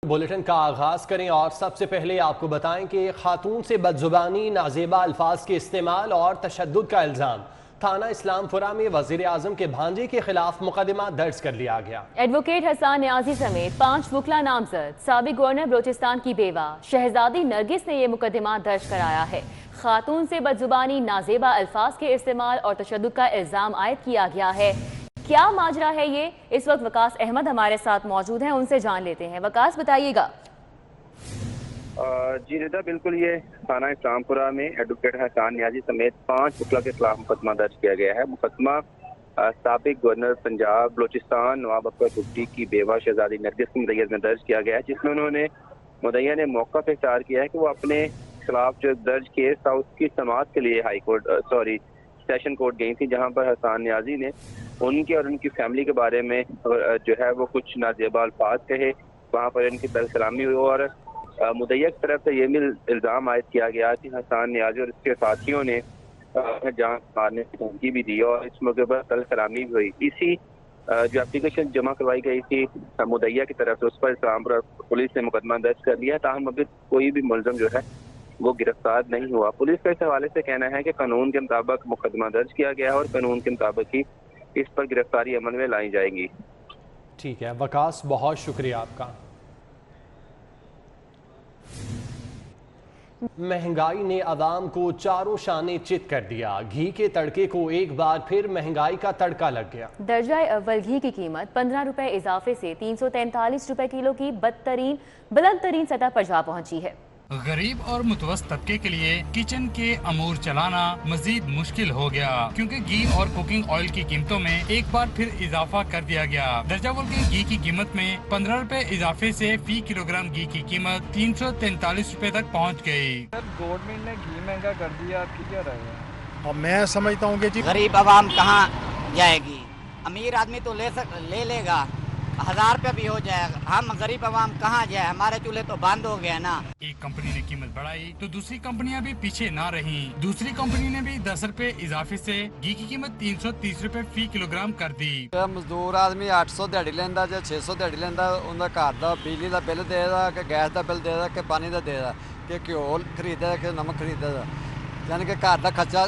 Bulletin का आगाज करें और सबसे पहले आपको बताएं कि खातून से बदजुबानी, नाजेबा अल्फाज के इस्तेमाल और तशद्दुद का इल्जाम। थाना इस्लामपुरा में वजीर आजम के भांजे के खिलाफ मुकदमा दर्ज कर लिया गया। एडवोकेट हसन न्याजी समेत 5 वकला नामजद, साबिक गवर्नर बलोचिस्तान की बेवा शहजादी नरगिस ने यह मुकदमा दर्ज कराया है। खातून से बदजुबानी, नाजेबा अल्फाज के इस्तेमाल और तशद्दुद का इल्जाम आयद किया गया है। क्या माजरा है ये? इस वक्त वकास अहमद हमारे साथ मौजूद हैं, उनसे जान लेते हैं। वकास, बताइएगा। जी रिदा, बिल्कुल, ये थाना इस्लामपुरा में एडवोकेट हसन न्याजी समेत 5 वकला के खिलाफ मुकदमा दर्ज किया गया है। मुकदमा साबिक गवर्नर पंजाब बलोचिस्तान नवाब अकबर भुट्टी की बेवा शहजादी नरगिस की मुद्दत में दर्ज किया गया है, जिसमें उन्होंने मुद्दइया ने मौका पे इख्तियार किया है कि वो अपने खिलाफ जो दर्ज केस था उसकी समाअत के लिए सेशन कोर्ट गई थी, जहां पर हसन न्याजी ने उनके और उनकी फैमिली के बारे में जो है वो कुछ नाजेबा अल्फाज कहे। वहां पर इनकी बदसलामी हुई और मुद्दइया की तरफ से ये भी इल्ज़ाम आयद किया गया कि हसन न्याजी और इसके साथियों ने जान मारने की धमकी भी दी और इस मौके पर बदसलामी भी हुई। इसी जो एप्लीकेशन जमा करवाई गई थी मुद्दइया की तरफ से, उस पर इस्लामपुर पुलिस ने मुकदमा दर्ज कर लिया। ताहम अभी कोई भी मुलजम जो है वो गिरफ्तार नहीं हुआ। पुलिस का इस हवाले से कहना है कि कानून के मुताबिक मुकदमा दर्ज किया गया है और कानून के मुताबिक ही इस पर गिरफ्तारी अमल में लाई जाएगी। ठीक है वकास, बहुत शुक्रिया आपका। महंगाई ने अवाम को चारों शाने चित कर दिया। घी के तड़के को एक बार फिर महंगाई का तड़का लग गया। दर्जा अव्वल घी की कीमत 15 रुपए इजाफे से 343 रुपए किलो की बुलंद तरीन सतह पर जा पहुंची है। गरीब और मुतवस्त तबके के लिए किचन के अमूर चलाना मजीद मुश्किल हो गया, क्योंकि घी और कुकिंग ऑयल की कीमतों में एक बार फिर इजाफा कर दिया गया। दर्जावल के घी की कीमत में 15 रुपए इजाफे से फी किलोग्राम घी की कीमत 343 रुपए तक पहुंच गई। गवर्नमेंट ने घी महंगा कर दिया, आपकी क्या राय है? अब मैं समझता हूँ कि गरीब आवाम कहाँ जाएगी? अमीर आदमी तो ले लेगा, 1000 रुपया भी हो जाएगा, हम गरीब आवाम कहाँ जाए? हमारे चूल्हे तो बंद हो गए ना। एक कंपनी ने कीमत बढ़ाई तो दूसरी कंपनियां भी पीछे ना रहीं। दूसरी कंपनी ने भी 10 रुपए इजाफे से घी की कीमत 330 रुपए फी किलोग्राम कर दी। मजदूर आदमी 800 दिहाड़ी लेंदा ਜਾਂ 600 ਦਿਹਾੜੀ ਲੈਂਦਾ, ਉਹਦਾ ਘਰ ਦਾ ਬਿਜਲੀ ਦਾ ਬਿੱਲ ਦੇਦਾ ਕਿ ਗੈਸ ਦਾ ਬਿੱਲ ਦੇਦਾ ਕਿ ਪਾਣੀ ਦਾ ਦੇਦਾ ਕਿ ਘਿਓ ਖਰੀਦਦਾ ਕਿ ਨਮਕ ਖਰੀਦਦਾ, यानी कि घर का खर्चा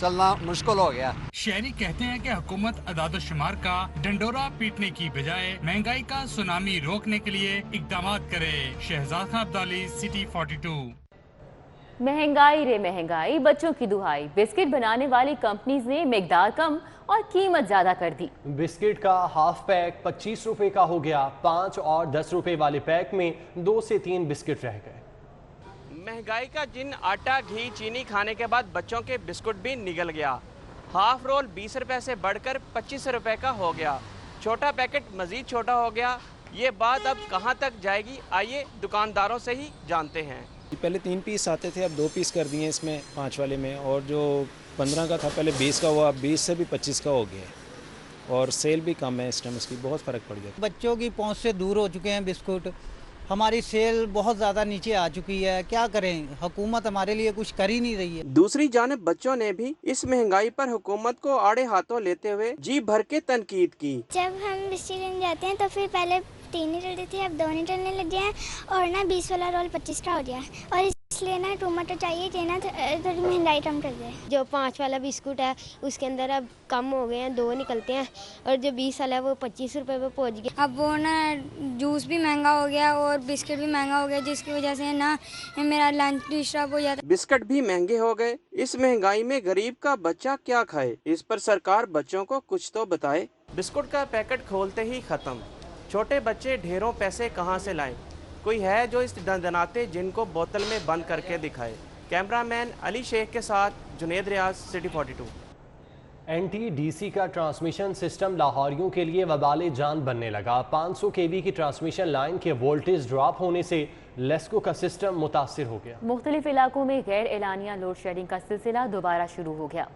चलना मुश्किल हो गया। शहरी कहते हैं कि हुकूमत अदाद-ओ-शुमार का डंडोरा पीटने की बजाय महंगाई का सुनामी रोकने के लिए इकदाम करे। शहजाद खान अब्दाली, सिटी 42। महंगाई रे महंगाई, बच्चों की दुहाई। बिस्किट बनाने वाली कंपनीज ने मिकदार कम और कीमत ज्यादा कर दी। बिस्किट का हाफ पैक 25 रुपए का हो गया। 5 और 10 रुपए वाले पैक में 2 से 3 बिस्किट रह गए। महंगाई का जिन आटा, घी, चीनी खाने के बाद बच्चों के बिस्कुट भी निगल गया। हाफ रोल 20 रुपए से बढ़कर 25 रुपए का हो गया। छोटा पैकेट मजीद छोटा हो गया। ये बात अब कहां तक जाएगी, आइए दुकानदारों से ही जानते हैं। पहले 3 पीस आते थे, अब 2 पीस कर दिए इसमें 5 वाले में, और जो 15 का था पहले 20 का हुआ, अब 20 से भी 25 का हो गया और सेल भी कम है इस टाइम, इसकी बहुत फ़र्क पड़ गया। बच्चों की पहुंच से दूर हो चुके हैं बिस्कुट, हमारी सेल बहुत ज़्यादा नीचे आ चुकी है। क्या करें, हुकूमत हमारे लिए कुछ कर ही नहीं रही है। दूसरी जानिब बच्चों ने भी इस महंगाई पर हुकूमत को आड़े हाथों लेते हुए जी भर के तनकीद की। जब हम बिस्किट लेने जाते हैं तो फिर पहले 3 ही डलते थे, अब 2 नहीं डलने लग गए हैं और ना 20 वाला रोल 25 का हो गया है, और इसलिए ना टमाटर चाहिए कि ना थोड़ी महंगाई कम कर दे। जो 5 वाला बिस्कुट है उसके अंदर अब कम हो गए हैं, 2 निकलते हैं, और जो 20 वाला है वो 25 रुपए पे पहुंच गया। अब वो ना जूस भी महंगा हो गया और बिस्किट भी महंगा हो गया, जिसकी वजह से ना मेरा लंच डिस्टर्ब हो जाता। बिस्किट भी महंगे हो गए। इस महंगाई में गरीब का बच्चा क्या खाए? इस पर सरकार बच्चों को कुछ तो बताए। बिस्कुट का पैकेट खोलते ही खत्म। छोटे बच्चे ढेरों पैसे कहां से लाएं? कोई है जो इस दंदनाते जिनको बोतल में बंद करके दिखाए। कैमरामैन अली शेख के साथ जुनेद रियाज, सिटी 42। NTDC का ट्रांसमिशन सिस्टम लाहौरियों के लिए वबाले जान बनने लगा। 500 kV की ट्रांसमिशन लाइन के वोल्टेज ड्रॉप होने से लेस्को का सिस्टम मुतासिर हो गया। मुख्तलिफ इलाकों में गैर एलानिया लोड शेडिंग का सिलसिला दोबारा शुरू हो गया।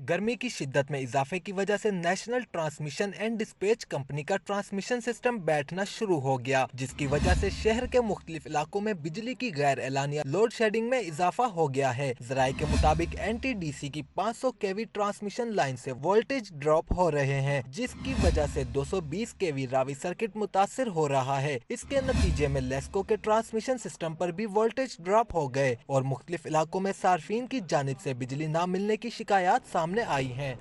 गर्मी की शिद्दत में इजाफे की वजह से national transmission and dispatch company का ट्रांसमिशन सिस्टम बैठना शुरू हो गया, जिसकी वजह से शहर के मुख्तलिफ इलाकों में बिजली की गैर एलानिया लोड शेडिंग में इजाफा हो गया है। जराये के मुताबिक NTDC की 500 kV ट्रांसमिशन लाइन से वोल्टेज ड्रॉप हो रहे हैं, जिसकी वजह से 220 kV रावी सर्किट मुतासिर हो रहा है। इसके नतीजे में लेस्को के ट्रांसमिशन सिस्टम पर भी वोल्टेज ड्रॉप हो गए और मुख्तलिफ इलाकों में सार्फिन की जानिब से बिजली न मिलने की शिकायत सामने आई हैं।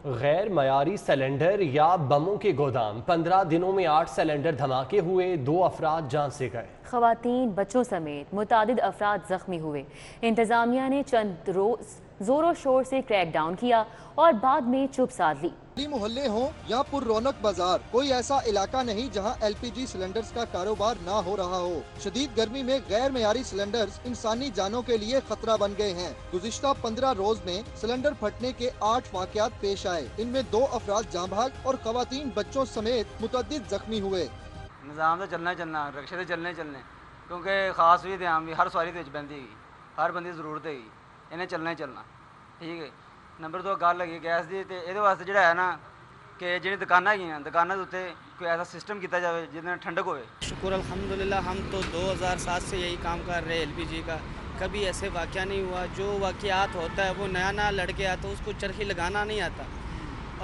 गैर मयारी सिलेंडर या बमों के गोदाम, 15 दिनों में 8 सिलेंडर धमाके हुए, 2 अफराद जान से गए। खवातीन, बच्चों समेत मुतादिद अफराद जख्मी हुए। इंतजामिया ने चंद रोज जोरों शोर से क्रैक डाउन किया और बाद में चुप साध ली। मोहल्ले हों या पुर रौनक बाजार, कोई ऐसा इलाका नहीं जहां LPG सिलेंडर्स का कारोबार ना हो रहा हो। शदीद गर्मी में गैर मयारी सिलेंडर्स इंसानी जानों के लिए खतरा बन गए हैं। गुज़िश्ता 15 रोज में सिलेंडर फटने के 8 वाक़यात पेश आए। इनमें 2 अफराद जाँ भाग और खवातीन, बच्चों समेत मुतअद्दिद जख्मी हुए। निज़ाम तो चलना रक्शे तो चलने क्योंकि खास भी ध्यान भी हर सवारी के पैंदी है, हर बंदी जरूरत है, इन्हें चलना ही चलना। ठीक है। नंबर 2 गल है गैस की, तो ये वास्ते जोड़ा है ना कि जी दुकाना है, दुकानों के उत्ते कोई ऐसा सिस्टम किया जाए जिसमें ठंडक हो। शुक्र अल्हम्दुलिल्लाह, हम तो 2007 से यही काम कर रहे हैं LPG का। कभी ऐसे वाक़या नहीं हुआ। जो वाक़यात होता है वो नया लड़के आता है, उसको चरखी लगाना नहीं आता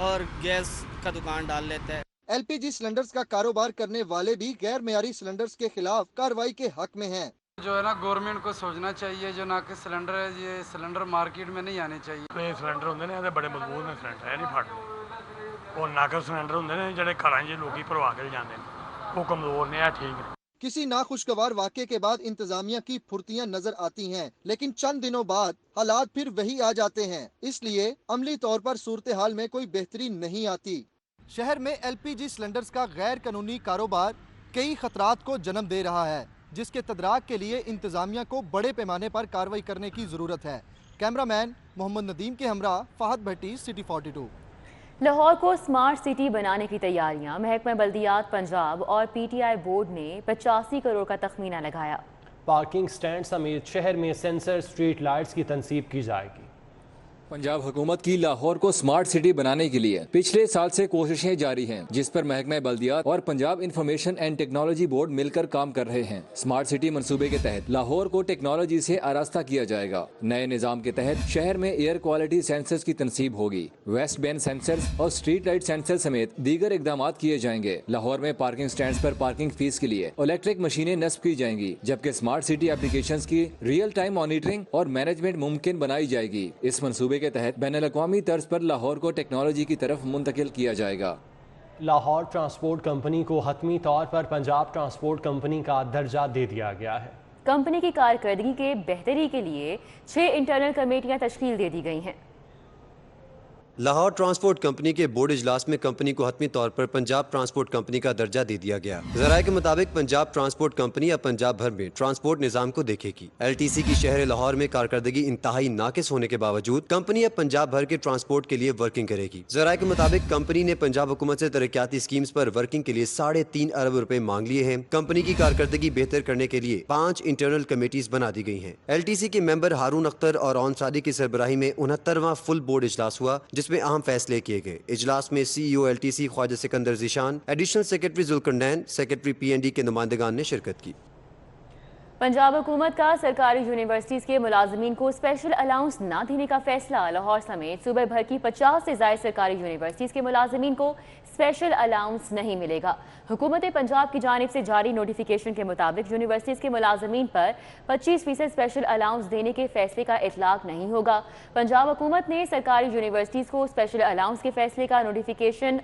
और गैस का दुकान डाल लेता है। LPG सिलेंडर्स का कारोबार करने वाले भी गैर मयारी सिलेंडर्स के खिलाफ कार्रवाई के हक में हैं। जो है ना गवर्नमेंट को सोचना चाहिए, जो ना कि सिलेंडर है, ये सिलेंडर मार्केट में नहीं आने चाहिए। ये सिलेंडर होंगे ने बड़े मजबूत ने सिलेंडर है नहीं फटते। वो नाकस सिलेंडर होंगे ने जेडे घरां च लोग भरवा के जाते हैं, वो कमजोर ने, ठीक है। किसी नाखुशगवार वाक़े के बाद इंतजामिया की फुर्तियां नजर आती हैं, लेकिन चंद दिनों बाद हालात फिर वही आ जाते हैं। इसलिए अमली तौर पर सूरत हाल में कोई बेहतरी नहीं आती। शहर में LPG सिलेंडर्स का गैर कानूनी कारोबार कई खतरात को जन्म दे रहा है, जिसके तदराक के लिए इंतजामिया को बड़े पैमाने पर कार्रवाई करने की ज़रूरत है। कैमरामैन मोहम्मद नदीम के हमरा फहद भट्टी, सिटी 42। लाहौर को स्मार्ट सिटी बनाने की तैयारियां, महकमा बल्दियात पंजाब और PTI बोर्ड ने 85 करोड़ का तखमीना लगाया। पार्किंग स्टैंड समेत शहर में सेंसर स्ट्रीट लाइट्स की तनसीब की जाएगी। पंजाब हुकूमत की लाहौर को स्मार्ट सिटी बनाने के लिए पिछले साल से कोशिशें जारी हैं, जिस पर महकमा बल्दियात और Punjab information and technology board मिलकर काम कर रहे हैं। स्मार्ट सिटी मंसूबे के तहत लाहौर को टेक्नोलॉजी से आरास्ता किया जाएगा। नए निज़ाम के तहत शहर में एयर क्वालिटी सेंसर्स की तनसीब होगी। वेस्ट बैन सेंसर्स और स्ट्रीट लाइट सेंसर समेत दीगर इकदाम किए जाएंगे। लाहौर में पार्किंग स्टैंड पर पार्किंग फीस के लिए इलेक्ट्रिक मशीनें नस्ब की जाएंगी, जबकि स्मार्ट सिटी एप्लीकेशन की रियल टाइम मॉनिटरिंग और मैनेजमेंट मुमकिन बनाई जाएगी। इस मंसूबे के तहत बैनुल-अक़वामी तर्ज पर लाहौर को टेक्नोलॉजी की तरफ मुंतकिल किया जाएगा। लाहौर ट्रांसपोर्ट कंपनी को हतमी तौर पर पंजाब ट्रांसपोर्ट कंपनी का दर्जा दे दिया गया है। कंपनी की कारकर्दगी के बेहतरी के लिए 6 इंटरनल कमेटियां तश्कील दे दी गई हैं। लाहौर ट्रांसपोर्ट कंपनी के बोर्ड इजलास में कंपनी को हतमी तौर पर पंजाब ट्रांसपोर्ट कंपनी का दर्जा दे दिया गया। ज़राए के मुताबिक पंजाब ट्रांसपोर्ट कंपनी अब पंजाब भर में ट्रांसपोर्ट निज़ाम को देखेगी। LTC की शहर लाहौर में कारकर्दगी इंतहाई नाकिस होने के बावजूद कंपनी अब पंजाब भर के ट्रांसपोर्ट के लिए वर्किंग करेगी। ज़राए के मुताबिक कंपनी ने पंजाब हुकूमत से तरक्याती स्कीम्स पर वर्किंग के लिए 3.5 अरब रुपए मांग लिए हैं। कंपनी की कारकर्दगी बेहतर करने के लिए 5 इंटरनल कमेटीज बना दी गई हैं। LTC के मेंबर हारून अख्तर और ऑन सादी की सरबराही में 69वां फुल बोर्ड इजलास हुआ, जिसमें अहम फैसले किए गए। इजलास में CEO LTC Khwaja Sikandar Zeeshan, additional secretary Zulqarnain, secretary PND के नुमाइंदगान ने शिरकत की। पंजाब हुकूमत का सरकारी यूनिवर्सिटीज़ के मुलाजमीन को स्पेशल अलाउंस न देने का फैसला। लाहौर समेत सूबे भर की 50 से ज़ायद सरकारी यूनिवर्सिटीज़ के मुलाजमीन को स्पेशल अलाउंस नहीं मिलेगा। हुकूमत पंजाब की जानिब से जारी नोटिफिकेशन के मुताबिक यूनिवर्सिटीज़ के मुलाजमीन पर 25% स्पेशल अलाउंस देने के फैसले का इतलाक नहीं होगा। पंजाब हुकूमत ने सरकारी यूनिवर्सिटीज़ को स्पेशल अलाउंस के फैसले का नोटिफिकेशन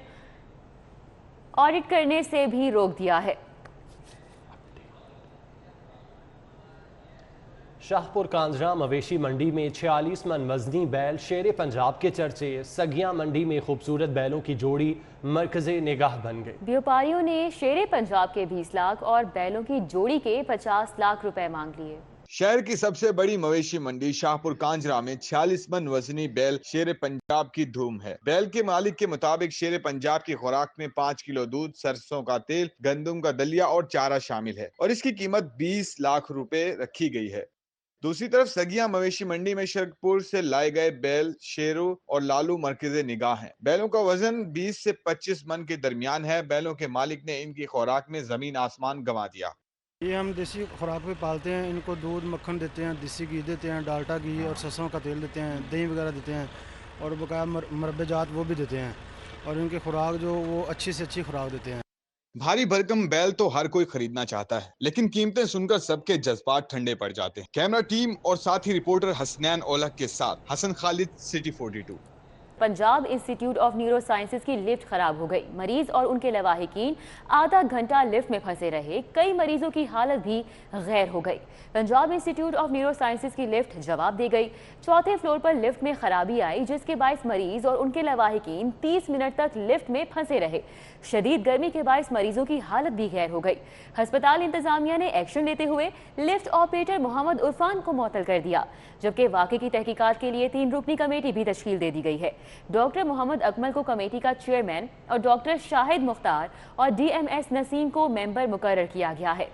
ऑडिट करने से भी रोक दिया है। शाहपुर कांजरा मवेशी मंडी में 46 मन वजनी बैल शेर पंजाब के चर्चे। सगिया मंडी में खूबसूरत बैलों की जोड़ी मरकज़े निगाह बन गई। व्यापारियों ने शेर पंजाब के 20 लाख और बैलों की जोड़ी के 50 लाख रुपए मांग लिए। शहर की सबसे बड़ी मवेशी मंडी शाहपुर कांजरा में 46 मन वजनी बैल शेर पंजाब की धूम है। बैल के मालिक के मुताबिक शेर पंजाब की खुराक में 5 किलो दूध, सरसों का तेल, गंदम का दलिया और चारा शामिल है और इसकी कीमत 20 लाख रुपए रखी गई है। दूसरी तरफ सगिया मवेशी मंडी में शरकपुर से लाए गए बैल, शेरों और लालू मरकज़े निगाह हैं। बैलों का वजन 20 से 25 मन के दरमियान है। बैलों के मालिक ने इनकी खुराक में जमीन आसमान गंवा दिया। ये हम देसी खुराक पे पालते हैं, इनको दूध मक्खन देते हैं, देसी घी देते हैं, डालडा घी और सरसों का तेल देते हैं, दही वगैरह देते हैं और बकाया मरब्बेजात वो भी देते हैं और इनकी खुराक जो वो अच्छी से अच्छी खुराक देते हैं। भारी भरकम बैल तो हर कोई खरीदना चाहता है, लेकिन कीमतें सुनकर सबके जज्बात ठंडे पड़ जाते हैं। कैमरा टीम और साथी रिपोर्टर हसनैन ओलख के साथ Hasan Khalid, city 42। Punjab institute of neuro sciences की लिफ्ट खराब हो गई। मरीज और उनके लवाहिकीन आधा घंटा लिफ्ट में फंसे रहे। कई मरीजों की हालत भी गैर हो गई। Punjab institute of neuro sciences की लिफ्ट जवाब दे गई। चौथे फ्लोर पर लिफ्ट में खराबी आई, जिसके बायस मरीज और उनके लवाहिकीन 30 मिनट तक लिफ्ट में फंसे रहे। शदीद गर्मी के बायस मरीजों की हालत भी गैर हो गई। अस्पताल इंतजामिया ने एक्शन लेते हुए लिफ्ट ऑपरेटर मोहम्मद उरफान को मुअत्तल कर दिया, जबकि वाक़े की तहकीकात के लिए 3 रुकनी कमेटी भी तश्कील दे दी गई है। डॉक्टर मोहम्मद अकमल को कमेटी का चेयरमैन और डॉक्टर शाहिद मुख्तार और DMS नसीम को मेंबर मुकर्रर किया गया है।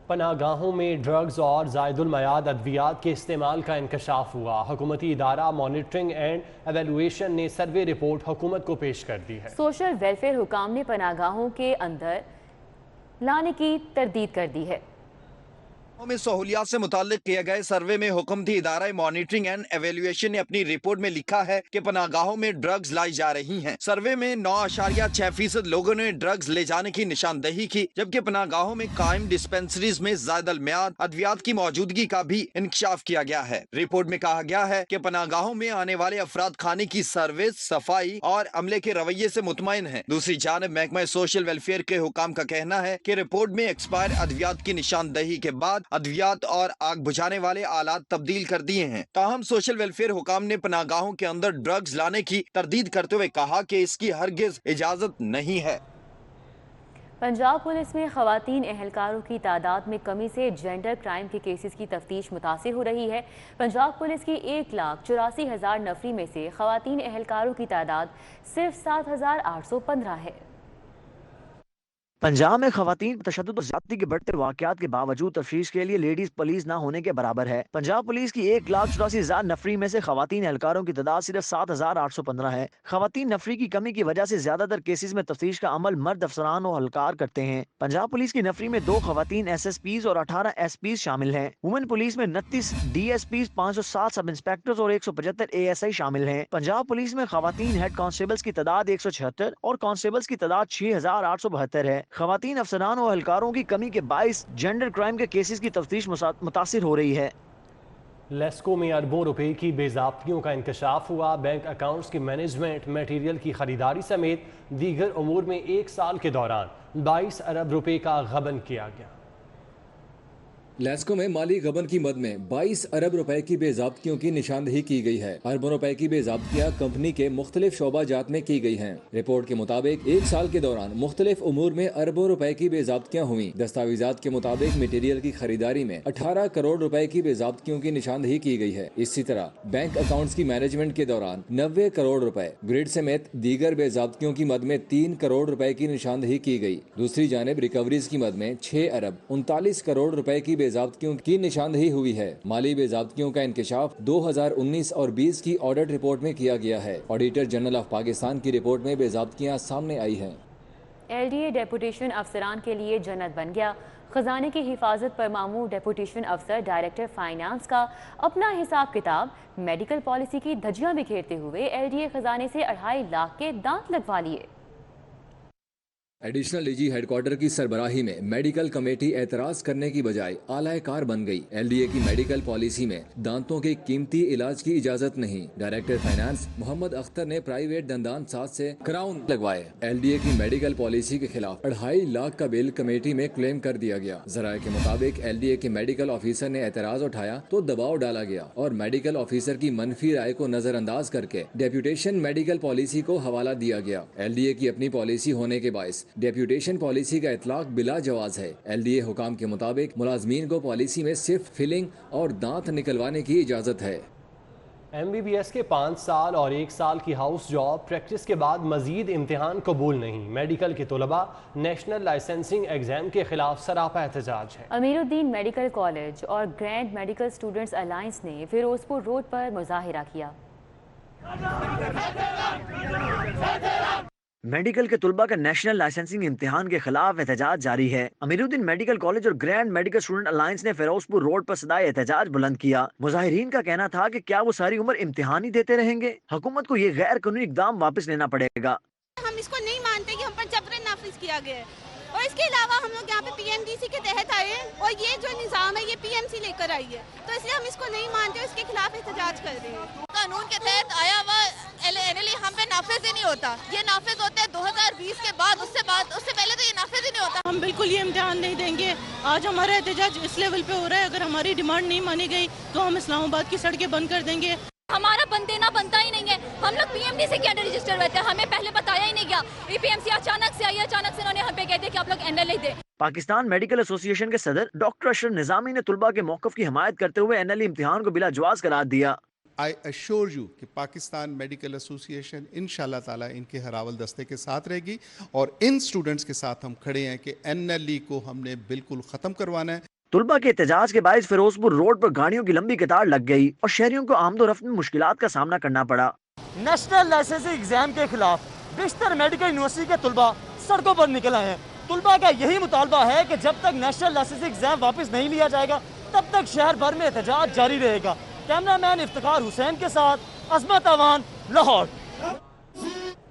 पनागाहों में ड्रग्स और ज़ायदुल मयाद अद्वियात के इस्तेमाल का इंकशाफ हुआ। हुकूमती इदारा मॉनिटरिंग एंड एवेलुएशन ने सर्वे रिपोर्ट हुकूमत को पेश कर दी है। सोशल वेलफेयर हुकाम ने पनागाहों के अंदर लाने की तरदीद कर दी है। में सहूलियात से मुताल्लिक किए गए सर्वे में हुकूमती इदारा मॉनिटरिंग एंड एवेल्युएशन ने अपनी रिपोर्ट में लिखा है कि पनागाहों में ड्रग्स लाई जा रही हैं। सर्वे में 9.6% लोगों ने ड्रग्स ले जाने की निशानदही की, जबकि पनागाहों में कायम डिस्पेंसरीज में ज़ायदुल मयाद अद्वियात की मौजूदगी का भी इंकशाफ किया गया है। रिपोर्ट में कहा गया है कि पनागाहों में आने वाले अफराद खाने की सर्विस, सफाई और अमले के रवैये से मुतमईन है। दूसरी जानिब महकमा सोशल वेलफेयर के हुकाम का कहना है कि रिपोर्ट में एक्सपायर अद्वियात की निशानदही के बाद अद्वियात और आग बुझाने वाले आलात तब्दील कर दिए हैं। ताहम सोशल वेलफेयर हुकाम ने पनागाहों के अंदर ड्रग्स लाने की तरदीद करते हुए कहा कि इसकी हरगिज इजाजत नहीं है। पंजाब पुलिस में खवातीन एहलकारों की तादाद में कमी से जेंडर क्राइम के केसेस की तफ्तीश मुतासिर हो रही है। पंजाब पुलिस की 1,84,000 नफरी में से खवातीन एहलकारों की तादाद सिर्फ 7,815 है। पंजाब में खवातीन तशद्दुद और ज़्यादती के बढ़ते वाक़यात के बावजूद तफ्तीश के लिए लेडीज पुलिस न होने के बराबर है। पंजाब पुलिस की 1,84,000 नफरी में से खवातीन एहलकारों की तादाद सिर्फ 7,815 है। खवातीन नफरी की कमी की वजह से ज्यादातर केसेस में तफ्तीश का अमल मर्द अफसरान और एहलकार करते हैं। पंजाब पुलिस की नफरी में 2 खवातीन SSPs और 18 SPs शामिल हैं। वुमेन पुलिस में 29 DSPs, 507 सब इंस्पेक्टर्स और 175 ASI शामिल हैं। पंजाब पुलिस में खवातीन हेड कांस्टेबल्स की तादाद 176 और कांस्टेबल्स की तादाद 6,872 है। खवातीन अफसरान और एहलकारों की कमी के बाइस जेंडर क्राइम के केसेस की तफ्तीश मुतासिर हो रही है। लेस्को में अरबों रुपए की बेज़ाब्तियों का इंकशाफ हुआ। बैंक अकाउंट्स की मैनेजमेंट, मटीरियल की खरीदारी समेत दीगर उमूर में 1 साल के दौरान 22 अरब रुपए का गबन किया गया। लेस्को में माली गबन की मद में 22 अरब रुपए की बेज़ाब्तियों की निशानदही की गई है। अरबों रुपए की बेज़ाब्तियां कंपनी के मुख्तलिफ शोबा जात में की गई हैं। रिपोर्ट के मुताबिक 1 साल के दौरान मुख्तलिफ उमूर में अरबों रुपए की बेज़ाब्तियां हुई। दस्तावेजात के मुताबिक मटीरियल की खरीदारी में 18 करोड़ रुपए की बेज़ाब्तियों की निशानदही की गई है। इसी तरह बैंक अकाउंट्स की मैनेजमेंट के दौरान 90 करोड़ रुपए, ग्रिड समेत दीगर बेज़ाब्तियों की मद में 3 करोड़ रुपए की निशानदही की गई। दूसरी जानिब रिकवरीज की मद में 6 अरब 39 करोड़ रुपए की बेज़ाब्तियों की निशानदही हुई है। माली बेज़ाब्तियों का इंकशाफ 2019 और 20 की ऑडिट रिपोर्ट में किया गया है। ऑडिटर जनरल ऑफ पाकिस्तान की रिपोर्ट में बेज़ाब्तियां सामने आई हैं। LDA डेपुटेशन अफसरान के लिए जन्नत बन गया। खजाने की हिफाजत पर मामूर डेपुटेशन अफसर डायरेक्टर फाइनेंस का अपना हिसाब किताब, मेडिकल पॉलिसी की धज्जियां बिखेरते हुए LDA खजाने से 2.5 लाख के दांत लगवा लिए। एडिशनल डीजी हेडक्वार्टर की सरबराही में मेडिकल कमेटी एतराज करने की बजाय आलाए कार बन गई। LDA की मेडिकल पॉलिसी में दांतों के कीमती इलाज की इजाजत नहीं। डायरेक्टर फाइनेंस मोहम्मद अख्तर ने प्राइवेट दंदान साज से क्राउन लगवाए। LDA की मेडिकल पॉलिसी के खिलाफ 2.5 लाख का बिल कमेटी में क्लेम कर दिया गया। जराये के मुताबिक LDA के मेडिकल ऑफिसर ने एतराज उठाया तो दबाव डाला गया और मेडिकल ऑफिसर की मनफी राय को नजरअंदाज करके डेप्यूटेशन मेडिकल पॉलिसी को हवाला दिया गया। LDA की अपनी पॉलिसी होने के बायस डेप्यूटेशन पॉलिसी का इतलाक बिला जवाज है। LDA हुकाम के मुताबिक मुलाजमीन को पॉलिसी में सिर्फ फिलिंग और दांत निकलवाने की इजाजत है। MBBS کے 5 سال اور 1 سال کی ہاؤس جاب پریکٹس کے بعد مزید امتحان قبول نہیں. میڈیکل کے طلباء نیشنل لائسنسنگ ایگزام کے خلاف سراپا احتجاج ہے. امیر الدین میڈیکل کالج اور گرینڈ میڈیکل اسٹوڈنٹس الائنس نے فیروز پور روڈ پر مظاہرہ کیا. میڈیکل کے طلباء کا نیشنل لائسنسنگ امتحان کے خلاف احتجاج جاری ہے. امیر الدین میڈیکل کالج اور گرینڈ میڈیکل اسٹوڈنٹ الائنس نے فیروز پور روڈ پر صدائے احتجاج بلند کیا. مظاہرین کا کہنا تھا کہ کیا وہ ساری عمر امتحان ہی دیتے رہیں گے؟ حکومت کو یہ غیر قانونی اقدام واپس لینا پڑے گا. ہم اس کو نہیں مانتے کہ ہم پر جبرن نافذ کیا گیا ہے، اور اس کے علاوہ ہم لوگ یہاں پہ PMDC کے تحت آئے ہیں اور یہ جو نظام ہے یہ PMC لے کر آئی ہے، تو اس لیے ہم اس کو نہیں مانتے، اس کے خلاف احتجاج کر رہے ہیں. قانون کے تحت آیا ہوا NLE ہم پہ نافذ ہی نہیں ہوتا. یہ نافذ ہوتا ہے 2020 کے بعد، اس سے پہلے تو یہ نافذ ہی نہیں ہوتا. ہم بالکل یہ امتحان نہیں دیں گے. آج ہمارا احتجاج اس لیول پہ ہو رہا ہے، اگر ہماری ڈیمانڈ نہیں مانی گئی تو ہم اسلام آباد کی سڑکیں بند کر دیں گے. ہمارا دینا بنتا ہی نہیں ہے. ہم لوگ PMDC کے انڈر رجسٹر ہوئے تھے، ہمیں پہلے بتایا ہی نہیں گیا. PMC اچانک سے آئی، اچانک سے انہوں نے ہم پہ کہتے کہ آپ لوگ NLE دیں. پاکستان میڈیکل ایسوسی ایشن کے صدر ڈاکٹر اشرف نظامی نے طلباء کے موقف کی حمایت کرتے ہوئے NLE امتحان کو بلا جواز قرار دیا. I assure you کہ پاکستان میڈیکل ایسوسی ایشن انشاءاللہ تعالیٰ ان کے ہراول دستے کے ساتھ رہے گی، اور ان سٹوڈنٹس کے ساتھ ہم کھڑے ہیں کہ NLE کو ہم نے بالکل ختم کروانا ہے. طلباء کے احتجاج کے باعث فیروز پور روڈ پر گاڑیوں کی لمبی قطار لگ گئی اور شہریوں کو آمد و رفت میں مشکلات کا سامنا کرنا پڑا. نیشنل لائسنسنگ ایگزام کے خلاف بیشتر میڈیکل یونیورسٹی کے طلباء سڑکوں پر نکل آئے ہیں. طلباء کا یہی مطالبہ ہے کہ جب تک نیشنل لائسنسنگ ایگزام واپس نہیں لیا جائے گا تب تک شہر بھر میں احتجاج جاری رہے گا. کیمرہ مین افتخار حسین کے ساتھ عظمت اوان، لاہور.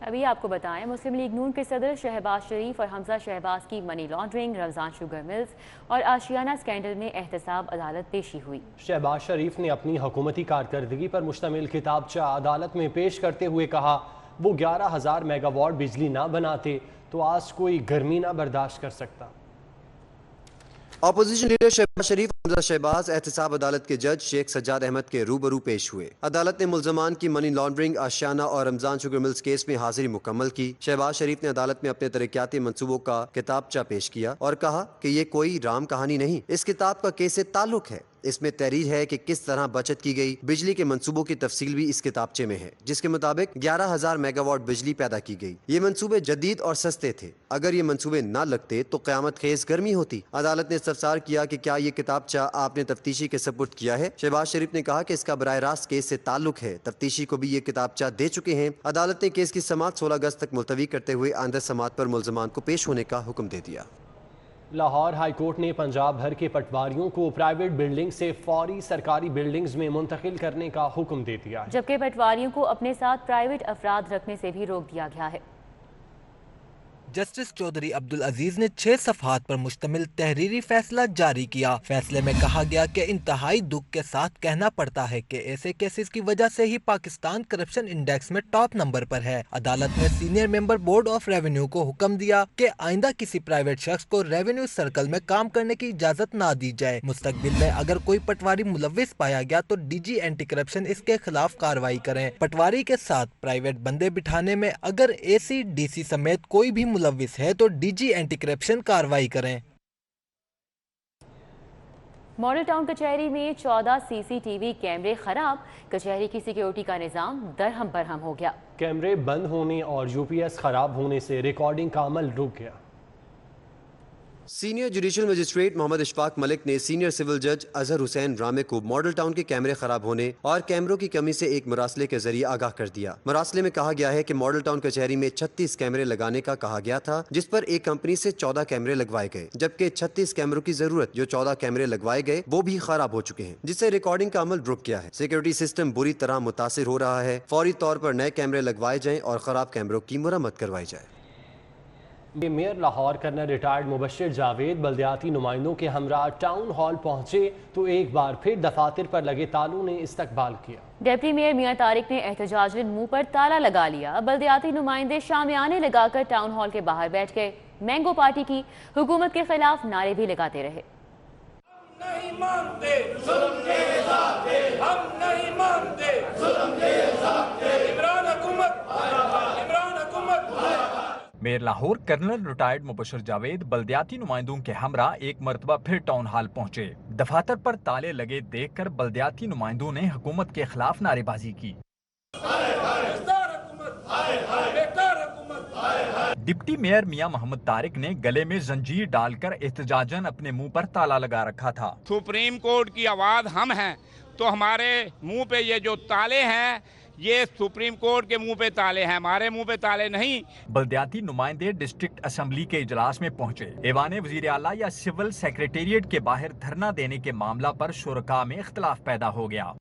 ابھی آپ کو بتائیں مسلم لیگ نون کے صدر شہباز شریف اور حمزہ شہباز کی منی لانڈرنگ، رمضان شوگر ملز اور آشیانہ اسکینڈل میں احتساب عدالت پیشی ہوئی. شہباز شریف نے اپنی حکومتی کارکردگی پر مشتمل کتابچہ عدالت میں پیش کرتے ہوئے کہا وہ 11,000 میگا واٹ بجلی نہ بناتے تو آج کوئی گرمی نہ برداشت کر سکتا. اپوزیشن لیڈر شہباز شریف اور حمزہ شہباز احتساب عدالت کے جج شیخ سجاد احمد کے روبرو پیش ہوئے. عدالت نے ملزمان کی منی لانڈرنگ، آشیانہ اور رمضان شوگر ملز کیس میں حاضری مکمل کی. شہباز شریف نے عدالت میں اپنے ترقیاتی منصوبوں کا کتابچہ پیش کیا اور کہا کہ یہ کوئی رام کہانی نہیں، اس کتاب کا کیس سے تعلق ہے. اس میں تحریر ہے کہ کس طرح بچت کی گئی. بجلی کے منصوبوں کی تفصیل بھی اس کتابچے میں ہے، جس کے مطابق 11,000 میگا واٹ بجلی پیدا کی گئی. یہ منصوبے جدید اور سستے تھے. اگر یہ منصوبے نہ لگتے تو قیامت خیز گرمی ہوتی. عدالت نے استفسار کیا کہ کیا یہ کتابچہ آپ نے تفتیشی کے سپرد کیا ہے. شہباز شریف نے کہا کہ اس کا براہ راست کیس سے تعلق ہے، تفتیشی کو بھی یہ کتابچہ دے چکے ہیں. عدالت نے کیس کی سماعت 16 اگست تک ملتوی کرتے ہوئے آئندہ سماعت پر ملزمان کو پیش ہونے کا حکم دے دیا. لاہور ہائی کورٹ نے پنجاب بھر کے پٹواریوں کو پرائیویٹ بلڈنگ سے فوری سرکاری بلڈنگز میں منتقل کرنے کا حکم دے دیا ہے، جبکہ پٹواریوں کو اپنے ساتھ پرائیویٹ افراد رکھنے سے بھی روک دیا گیا ہے. جسٹس چودھری عبدالعزیز نے 6 صفحات پر مشتمل تحریری فیصلہ جاری کیا. فیصلے میں کہا گیا کہ انتہائی دکھ کے ساتھ کہنا پڑتا ہے کہ ایسے کیسز کی وجہ سے ہی پاکستان کرپشن انڈیکس میں ٹاپ نمبر پر ہے. عدالت نے senior member board of revenue کو حکم دیا کہ آئندہ کسی پرائیویٹ شخص کو ریونیو سرکل میں کام کرنے کی اجازت نہ دی جائے. مستقبل میں اگر کوئی پٹواری ملوث پایا گیا تو DG اینٹی کرپشن اس کے خلاف کارروائی کریں. پٹواری کے ساتھ پرائیویٹ بندے بٹھانے میں اگر AC DC سمیت کوئی بھی ملوث ہے تو DG اینٹی کرپشن کارروائی کریں. ماڈل ٹاؤن کچہری میں 14 CCTV کیمرے خراب، کچہری کی سیکیورٹی کا نظام درہم برہم ہو گیا. کیمرے بند ہونے اور UPS خراب ہونے سے ریکارڈنگ کا عمل رک گیا. سینئر جوڈیشل مجسٹریٹ محمد اشفاق ملک نے سینئر سول جج اظہر حسین رامے کو ماڈل ٹاؤن کے کیمرے خراب ہونے اور کیمروں کی کمی سے ایک مراسلے کے ذریعے آگاہ کر دیا. مراسلے میں کہا گیا ہے کہ ماڈل ٹاؤن کچہری میں 36 کیمرے لگانے کا کہا گیا تھا، جس پر ایک کمپنی سے 14 کیمرے لگوائے گئے، جبکہ 36 کیمروں کی ضرورت جو 14 کیمرے لگوائے گئے وہ بھی خراب ہو چکے ہیں، جس سے ریکارڈنگ کا عمل رک گیا ہے. سیکیورٹی سسٹم بری طرح متاثر ہو رہا ہے. فوری طور پر نئے کیمرے لگوائے جائیں اور خراب کیمروں کی مرمت کروائی جائے. میئر لاہور کرنل ریٹائرڈ مبشر جاوید بلدیاتی نمائندوں کے ہمراہ ٹاؤن ہال پہنچے تو ایک بار پھر دفاتر پر لگے تالوں نے استقبال کیا. ڈپٹی میئر میاں طارق نے احتجاجن منہ پر تالا لگا لیا. بلدیاتی نمائندے شامیانے لگا کر ٹاؤن ہال کے باہر بیٹھ گئے. مینگو پارٹی کی حکومت کے خلاف نعرے بھی لگاتے رہے. نہیں مانتے ظلم کے ضابطے، ہم نہیں مانتے ظلم کے ضابطے. عمران حکومت، عمران حکومت. Mayor Lahore colonel retired Mubashar Javed बल्दियाती नुमाइंदों के हमरा एक मरतबा फिर टाउन हाल पहुंचे। दफातर पर ताले लगे देखकर बल्दियाती नुमाइंदों ने हुकूमत के खिलाफ नारेबाजी की। डिप्टी मेयर मियां मोहम्मद तारिक ने गले में जंजीर डालकर एहतजाजन अपने मुंह पर ताला लगा रखा था। सुप्रीम कोर्ट की आवाज हम हैं, तो हमारे मुंह पे ये जो ताले हैं ये सुप्रीम कोर्ट के मुंह पे ताले हैं, हमारे मुंह पे ताले नहीं। बल्दियाती नुमाइंदे डिस्ट्रिक्ट असेंबली के इजलास में पहुंचे। ऐवान वजीर आला या सिविल सेक्रेटेरिएट के बाहर धरना देने के मामला पर शुरका में इख्तलाफ पैदा हो गया।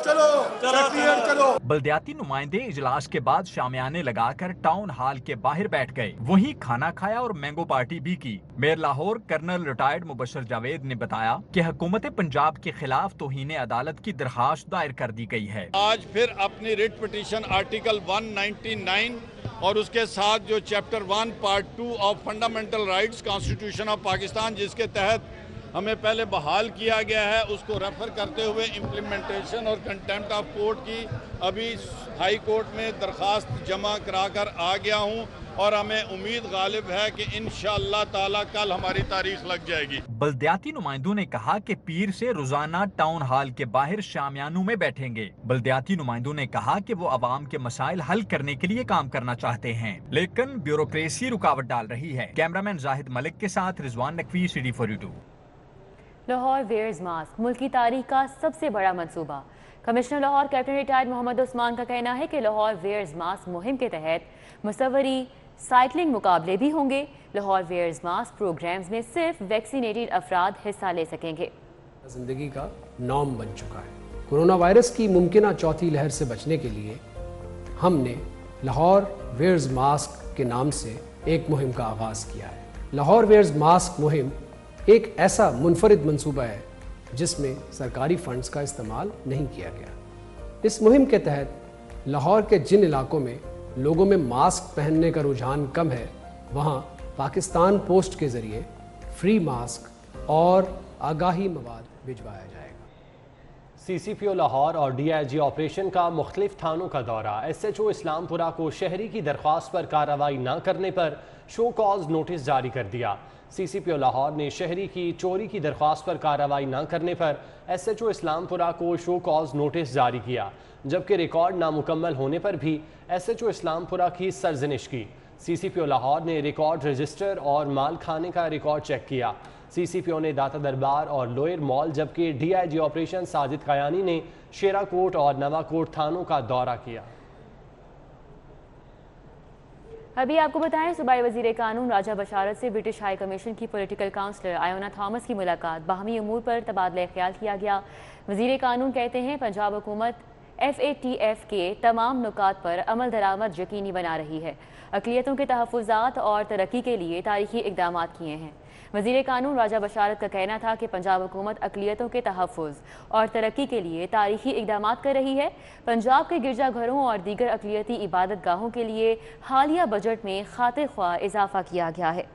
चलो बल्दियाती नुमाइंदे इजलास के बाद शामियाने लगाकर टाउन हाल के बाहर बैठ गए, वहीं खाना खाया और मैंगो पार्टी भी की। Mayor Lahore colonel retired Mubashar Javed ने बताया कि हुकूमत पंजाब के खिलाफ तौहीन अदालत की दरखास्त दायर कर दी गई है। आज फिर अपनी रिट पिटीशन आर्टिकल 199 और उसके साथ जो chapter 1 part 2 of fundamental rights constitution of Pakistan, जिसके तहत हमें पहले बहाल किया गया है, उसको रेफर करते हुए इम्प्लीमेंटेशन और कंटेम्प्ट ऑफ कोर्ट की अभी हाई कोर्ट में दरखास्त जमा कराकर आ गया हूं और हमें उम्मीद गालिब है कि इंशाअल्लाह ताला कल हमारी तारीख लग जाएगी। बल्दियाती नुमाइंदों ने कहा कि पीर से रोजाना टाउन हाल के बाहर शामियानों में बैठेंगे। बल्दियाती नुमाइंदों ने कहा कि वो अवाम के मसाइल हल करने के लिए काम करना चाहते हैं, लेकिन ब्यूरोक्रेसी रुकावट डाल रही है। कैमरामैन जाहिद मलिक के साथ Rizwan Naqvi, CD42। Lahore wears mask मुल्क की तारीख का सबसे बड़ा मंसूबा। Commissioner Lahore captain retired Mohammad Usman का कहना है कि लाहौर वेयर्स मास्क मुहिम के तहत मुसव्वरी साइकिलिंग मुकाबले भी होंगे। लाहौर वेयर्स मास्क प्रोग्राम्स में सिर्फ वैक्सीनेटेड अफराद हिस्सा ले सकेंगे। जिंदगी का नॉर्म बन चुका है। कोरोना वायरस की मुमकिन चौथी लहर से बचने के लिए हमने लाहौर वेयर्स मास्क के नाम से एक मुहिम का आगाज़ किया है। लाहौर वेयर्स मास्क मुहिम एक ऐसा मुनफरिद मंसूबा है जिसमें सरकारी फंड्स का इस्तेमाल नहीं किया गया। इस मुहिम के तहत लाहौर के जिन इलाकों में लोगों में मास्क पहनने का रुझान कम है, वहाँ पाकिस्तान पोस्ट के ज़रिए फ्री मास्क और आगाही मवाद भिजवाया जाएगा। CCPO लाहौर और DIG ऑपरेशन का मुख्तलिफ थानों का दौरा। SHO इस्लामपुरा को शहरी की दरख्वास्त पर कार्रवाई न करने पर शो कॉज नोटिस जारी कर दिया। CCPO लाहौर ने शहरी की चोरी की दरख्वास्त पर कार्रवाई न करने पर SHO इस्लामपुरा को शो कॉज नोटिस जारी किया, जबकि रिकॉर्ड नामुकम्मल होने पर भी SHO इस्लामपुरा की सरजनिश की। CCPO लाहौर ने रिकॉर्ड रजिस्टर और माल खाने का रिकॉर्ड चेक किया। CCPO ने दाता दरबार और लोयर मॉल, जबकि DIG ऑपरेशन साजिद कयानी ने शेरा कोट और नवाकोट थानों का दौरा किया। अभी आपको बताएं, सूबाई वजीर कानून राजा बशारत से ब्रिटिश हाई कमीशन की पॉलिटिकल काउंसलर आयोना थॉमस की मुलाकात। बाहमी उमूर पर तबादला ख्याल किया गया। वजीर कानून कहते हैं पंजाब हुकूमत FATF के तमाम नुकात पर अमल दरामद यकीनी बना रही है। अक़लियतों के तहफ़्फ़ुज़ात और तरक्की के लिए तारीखी इक़दामात किए हैं। वज़ीर कानून राजा बशारत का कहना था कि पंजाब हुकूमत अक़लियतों के तहफ़्फ़ुज़ और तरक्की के लिए तारीखी इक़दामात कर रही है। पंजाब के गिरजाघरों और दीगर अक़लियती इबादत गाहों के लिए हालिया बजट में खातिर ख्वाह इजाफ़ा किया गया है।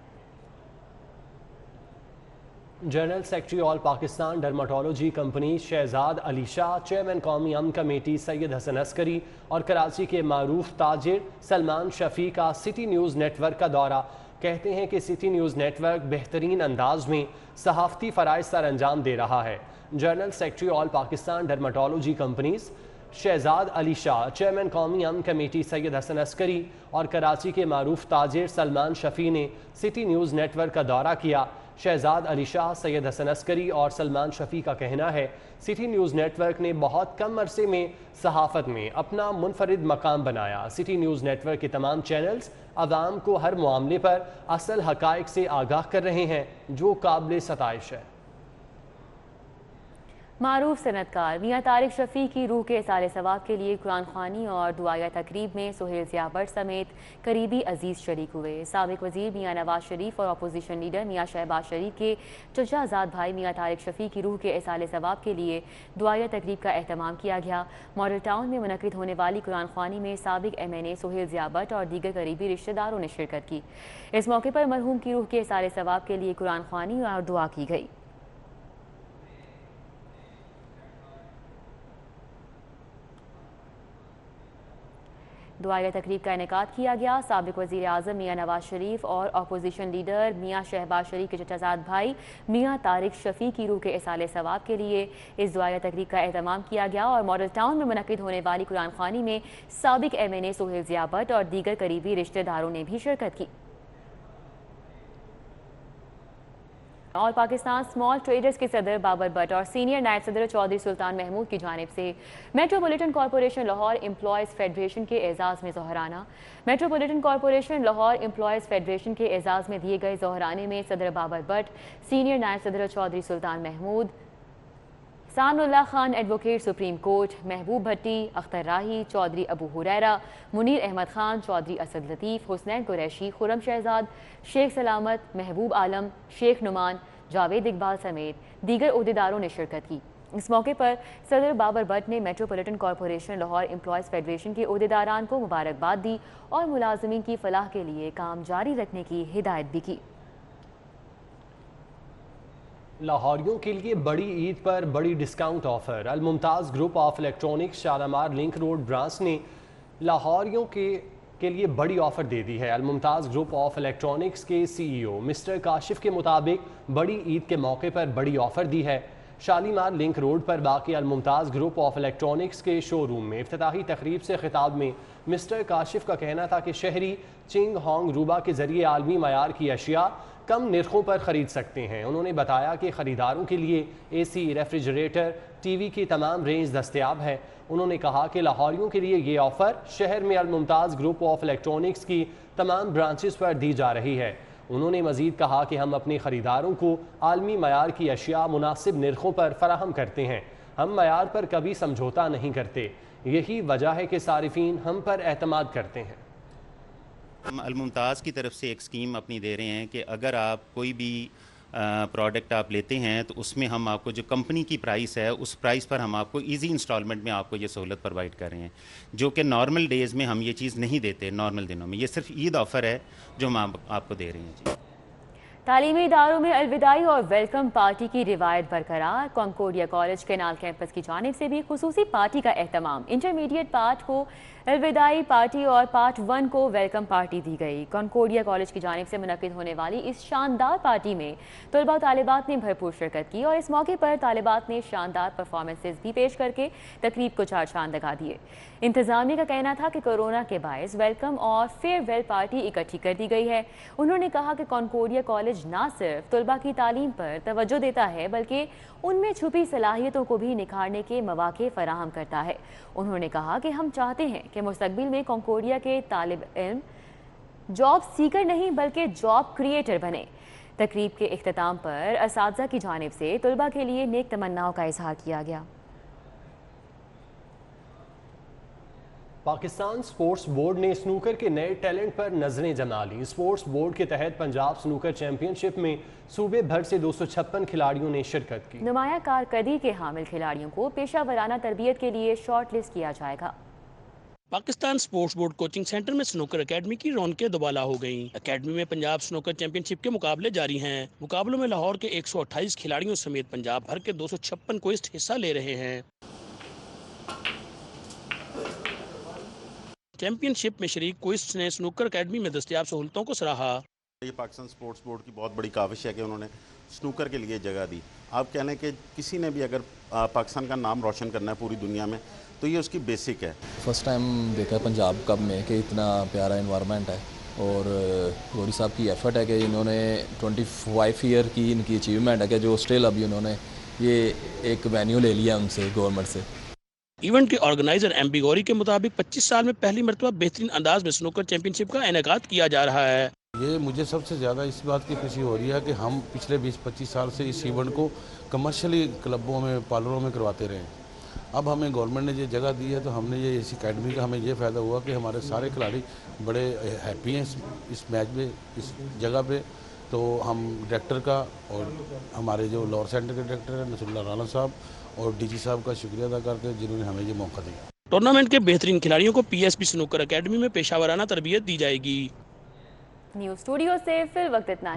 General secretary all Pakistan dermatology company Shahzad Ali Shah, chairman कौमी अमन कमेटी सैयद हसन अस्करी और कराची के मारूफ ताजिर सलमान शफी का सिटी न्यूज़ नेटवर्क का दौरा। कहते हैं कि सिटी न्यूज़ नेटवर्क बेहतरीन अंदाज में सहाफ़ती फ़राइज़ सर अंजाम दे रहा है। General secretary all Pakistan dermatology companies Shahzad Ali Shah, chairman कौमी अमन कमेटी सैयद हसन अस्करी और कराची के मारूफ ताजिर सलमान शफी ने सिटी न्यूज़ नेटवर्क का दौरा किया। शहजाद अली शाह, सैयद हसन अस्करी और सलमान शफी का कहना है सिटी न्यूज़ नेटवर्क ने बहुत कम अरसे में सहाफ़त में अपना मुनफरिद मकाम बनाया। सिटी न्यूज़ नेटवर्क के तमाम चैनल्स आवाम को हर मामले पर असल हक़ाइक़ से आगाह कर रहे हैं, जो काबिल सताइश है। मारूफ सनतकार मियाँ तारिक शफ़ी की रूह के इसाले सवाब के लिए कुरान ख़वानी और दुआया तकरीब में सुहेल ज़िया भट्ट समेत करीबी अजीज़ शरीक हुए। साबिक़ वज़ीर मियाँ नवाज शरीफ और अपोजिशन लीडर मियाँ शहबाज शरीफ के चचाज़ाद भाई मियाँ तारिक शफ़ी की रूह के इसाले सवाब के लिए दुआया तकरीब का एहतमाम किया गया। मॉडल टाउन में मुनक़िद होने वाली कुरान ख़वानी में साबिक़ MNA सुहेल ज़िया भट्ट और दीगर करीबी रिश्तेदारों ने शिरकत की। इस मौके पर मरहूम की रूह के इसाले सवाब के लिए कुरान ख़वानी और दुआ की गई। दुआया तकरीब का इनेकाद किया गया। साबिक वज़ीर आज़म मियाँ नवाज शरीफ और अपोजिशन लीडर मियाँ शहबाज शरीफ के चचाजाद भाई मियाँ तारिक शफी की रूह के इसाले सवाब के लिए इस दुआया तकरीब का एहतमाम किया गया और मॉडल टाउन में मुनक्किद होने वाली कुरान ख़वानी में साबिक MNA सोहेल ज़िया भट्ट और दीगर करीबी रिश्तेदारों ने भी शिरकत की। और पाकिस्तान स्मॉल ट्रेडर्स के सदर बाबर भट्ट और सीनियर नायब सदर चौधरी सुल्तान महमूद की जानिब से metropolitan corporation Lahore employees federation के एजाज़ में ज़ोहराना। Metropolitan corporation Lahore employees federation के एजाज़ में दिए गए ज़ोहराने में सदर बाबर भट्ट, सीनियर नायब सदर Chaudhry Sultan Mahmood, Sanaullah Khan advocate supreme court, Mehboob Bhatti, Akhtar राही, चौधरी अबू हुरैरा, मुनीर अहमद खान, चौधरी असद लतीफ़, हुसनैन कुरैशी, खुरम शहजाद, शेख सलामत, महबूब आलम, शेख नुमान, जावेद इकबाल समेत दीगर अहदेदारों ने शिरकत की। इस मौके पर सदर बाबर भट्ट ने metropolitan corporation Lahore employees federation के अहदेदारान को मुबारकबाद दी और मुलाजमीन की फलाह के लिए काम जारी रखने की हिदायत भी की। लाहौरियों के लिए बड़ी ईद पर बड़ी discount offer. Al Mumtaz group of electronics Shalamar link road branch ने लाहौरियों के लिए बड़ी ऑफर दे दी है। Al Mumtaz group of electronics के CEO मिस्टर काशिफ के मुताबिक बड़ी ईद के मौके पर बड़ी ऑफर दी है। शालीमार लिंक रोड पर बाकी अल मुमताज़ ग्रुप ऑफ इलेक्ट्रॉनिक्स के शोरूम में इफ्तिताही तकरीब से खिताब में मिस्टर काशिफ का कहना था कि शहरी चिंग होंग रूबा के ज़रिए आलमी मयार की अशिया कम निर्खों पर ख़रीद सकते हैं। उन्होंने बताया कि ख़रीदारों के लिए AC, रेफ्रिजरेटर, TV की तमाम रेंज दस्तयाब है। उन्होंने कहा कि लाहौरियों के लिए ये ऑफ़र शहर में अल मुमताज़ ग्रुप ऑफ इलेक्ट्रॉनिक्स की तमाम ब्रांचेस पर दी जा रही है। उन्होंने मज़ीद कहा कि हम अपने ख़रीदारों को आलमी मयार की अशिया मुनासिब निर्खों पर फराहम करते हैं। हम मयार पर कभी समझौता नहीं करते। यही वजह है कि सारिफीन हम पर एतमाद करते हैं। हम अल मुमताज़ की तरफ से एक स्कीम अपनी दे रहे हैं कि अगर आप कोई भी प्रोडक्ट आप लेते हैं तो उसमें हम आपको जो कंपनी की प्राइस है उस प्राइस पर हम आपको इजी इंस्टॉलमेंट में आपको ये सहूलत प्रोवाइड कर रहे हैं, जो कि नॉर्मल डेज़ में हम ये चीज़ नहीं देते। नॉर्मल दिनों में ये सिर्फ ईद ऑफ़र है जो हम आपको दे रहे हैं। जी, तालीमी इदारों में अलविदाई और वेलकम पार्टी की रिवायत बरकरार। कॉन्कोर्डिया कॉलेज केनाल कैंपस की जानिब से भी खुसूसी पार्टी का एहतमाम। इंटरमीडिएट पार्ट को अलविदाई पार्टी और पार्ट 1 को वेलकम पार्टी दी गई। कॉन्कोर्डिया कॉलेज की जानिब से मुनक्किद होने वाली इस शानदार पार्टी में तलबा तालिबात ने भरपूर शिरकत की और इस मौके पर तालिबात ने शानदार परफॉर्मेंसेज भी पेश करके तकरीब को चार चांद लगा दिए। इंतजामिया का कहना था कि कोरोना के बायस वेलकम और फेयरवेल पार्टी इकट्ठी कर दी गई है। उन्होंने कहा कि कॉन्कोर्डिया कॉलेज ना सिर्फ तलबा की तालीम पर तवज्जो देता है बल्कि उनमें छुपी सलाहियतों को भी निखारने के मौके फराहम करता है। उन्होंने कहा कि हम चाहते हैं कि मुस्तकबिल में कॉन्कोर्डिया के तालिब इल्म जॉब सीकर नहीं बल्कि जॉब क्रिएटर बने। तकरीब के इख्तिताम पर असातिज़ा की जानिब से तलबा के लिए नेक तमन्नाओं का इजहार किया गया। पाकिस्तान स्पोर्ट्स बोर्ड ने स्नूकर के नए टैलेंट पर नजरें जमा ली। स्पोर्ट्स बोर्ड के तहत पंजाब स्नूकर चैंपियनशिप में सूबे भर से 256 खिलाड़ियों ने शिरकत की। नुमाया कारकर्दगी के हामिल खिलाड़ियों को पेशा वराना तरबियत के लिए शॉर्ट लिस्ट किया जाएगा। Pakistan sports board coaching centre में स्नूकर एकेडमी की रौनकें दोबाला हो गईं। एकेडमी में पंजाब स्नूकर चैंपियनशिप के मुकाबले जारी हैं। मुकाबलों में लाहौर के 128 खिलाड़ियों समेत पंजाब भर के 256 कोइस्ट हिस्सा ले रहे हैं। चैंपियनशिप में शरीक कोइस्ट ने स्नूकर एकेडमी में दस्तयाब सहूलतों को सराहा। ये पाकिस्तान स्पोर्ट्स बोर्ड की बहुत बड़ी काविश है कि उन्होंने स्नूकर के लिए जगह दी। आप कहने कि किसी ने भी अगर पाकिस्तान का नाम रोशन करना है पूरी दुनिया में तो ये उसकी बेसिक है। फर्स्ट टाइम देखा है पंजाब कप में कि इतना प्यारा इन्वायरमेंट है और गौरी साहब की एफर्ट है कि इन्होंने 25 ईयर की इनकी अचीवमेंट है कि जो स्टिल अभी उन्होंने ये एक वेन्यू ले लिया उनसे गवर्नमेंट से। इवेंट के ऑर्गेनाइजर MB गौरी के मुताबिक 25 साल में पहली मरतबा बेहतरीन अंदाज में स्नूकर चैंपियनशिप का इनेकाद किया जा रहा है। ये मुझे सबसे ज़्यादा इस बात की खुशी हो रही है कि हम पिछले 20-25 साल से इस इवेंट को कमर्शियली क्लबों में पार्लरों में करवाते रहे। अब हमें गवर्नमेंट ने ये जगह दी है तो हमने ये इस एकेडमी का हमें ये फ़ायदा हुआ कि हमारे सारे खिलाड़ी बड़े हैप्पी हैं इस मैच में, इस जगह पे। तो हम डायरेक्टर का और हमारे जो लोअर सेंटर के डायरेक्टर हैं नसरुल्लाह राना साहब और DG साहब का शुक्रिया अदा करते हैं जिन्होंने हमें ये मौका दिया। टूर्नामेंट के बेहतरीन खिलाड़ियों को PSB स्नूकर एकेडमी में पेशावराना तरबियत दी जाएगी। न्यूज़ स्टूडियो से फिर वक्त इतना।